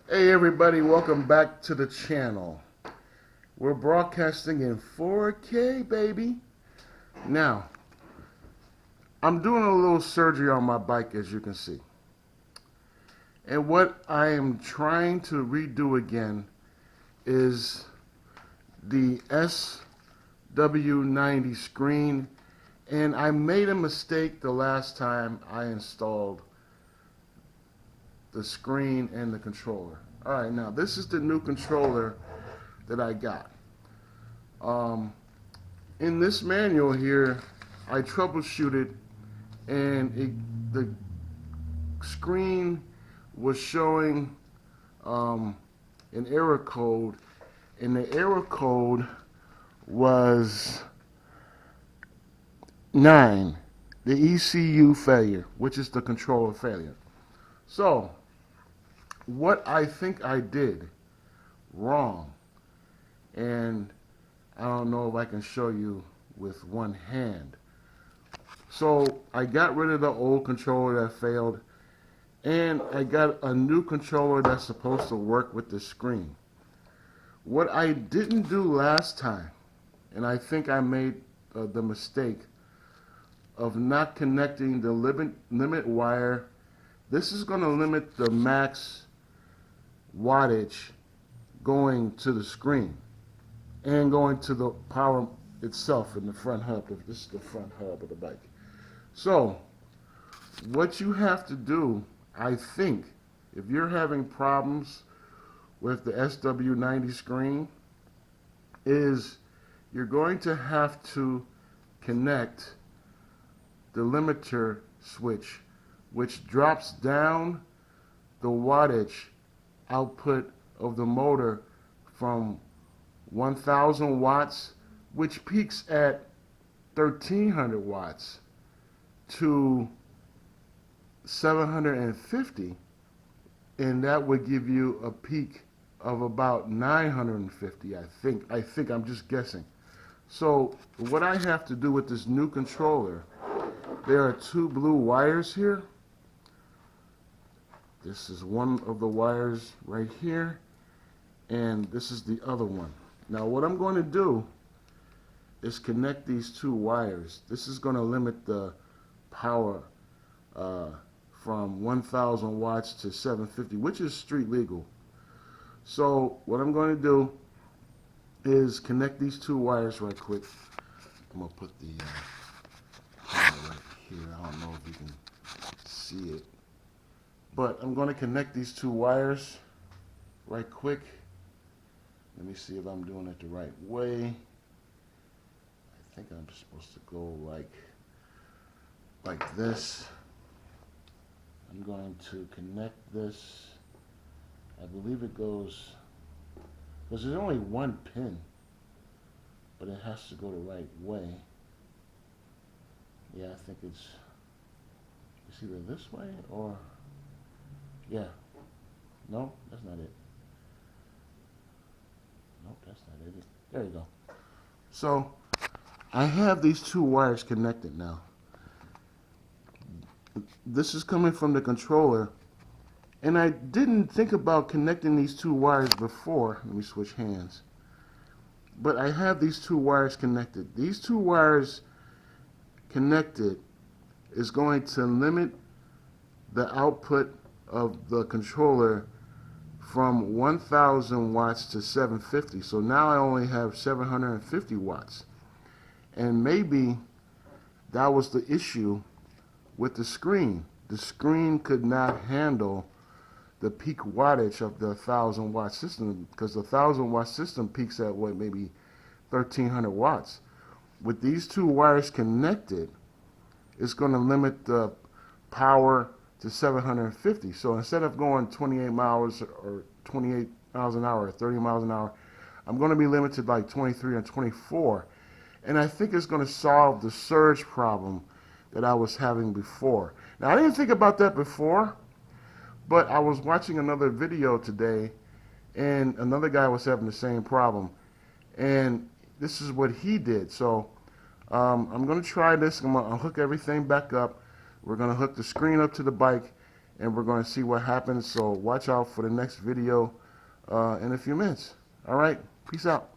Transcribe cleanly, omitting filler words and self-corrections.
Hey everybody, welcome back to the channel. We're broadcasting in 4K, baby. Now, I'm doing a little surgery on my bike, as you can see. And what I am trying to redo again is the SW900 Screen. And I made a mistake the last time I installed the screen and the controller. Alright, now this is the new controller that I got. In this manual here, I troubleshooted and the screen was showing an error code, and the error code was 9, the ECU failure, which is the controller failure. So, what I think I did wrong, and I don't know if I can show you with one hand. So I got rid of the old controller that failed, and I got a new controller that's supposed to work with the screen. What I didn't do last time, and I think I made the mistake of not connecting the limit wire. This is going to limit the max wattage going to the screen and going to the power itself in the front hub. This is the front hub of the bike. So what you have to do, I think, if you're having problems with the SW900 Screen, is you're going to have to connect the limiter switch, which drops down the wattage output of the motor from 1000 watts, which peaks at 1300 watts, to 750, and that would give you a peak of about 950. I think I'm just guessing. So what I have to do with this new controller, there are two blue wires here. This is one of the wires right here, and this is the other one. Now what I'm going to do is connect these two wires. This is going to limit the power from 1000 watts to 750, which is street legal. So what I'm going to do is connect these two wires right quick. I'm going to put the power right here. I don't know if you can see it, but I'm going to connect these two wires right quick. Let me see if I'm doing it the right way. I think I'm supposed to go like this. I'm going to connect this. I believe it goes, because there's only one pin, but it has to go the right way. Yeah, I think it's either this way or, yeah. No, that's not it. Nope, that's not it. There you go. So I have these two wires connected now. This is coming from the controller, and I didn't think about connecting these two wires before. Let me switch hands. But I have these two wires connected. These two wires connected is going to limit the output of the controller from 1000 watts to 750. So now I only have 750 watts. And maybe that was the issue with the screen. The screen could not handle the peak wattage of the 1000 watt system, because the 1000 watt system peaks at what, maybe 1300 watts. With these two wires connected, it's going to limit the power to 750. So instead of going 28 miles or 28 miles an hour or 30 miles an hour, I'm going to be limited like 23 and 24. And I think it's going to solve the surge problem that I was having before. Now, I didn't think about that before, but I was watching another video today, and another guy was having the same problem. And this is what he did. So I'm going to try this. I'm going to hook everything back up. We're going to hook the screen up to the bike, and we're going to see what happens. So watch out for the next video in a few minutes. All right, peace out.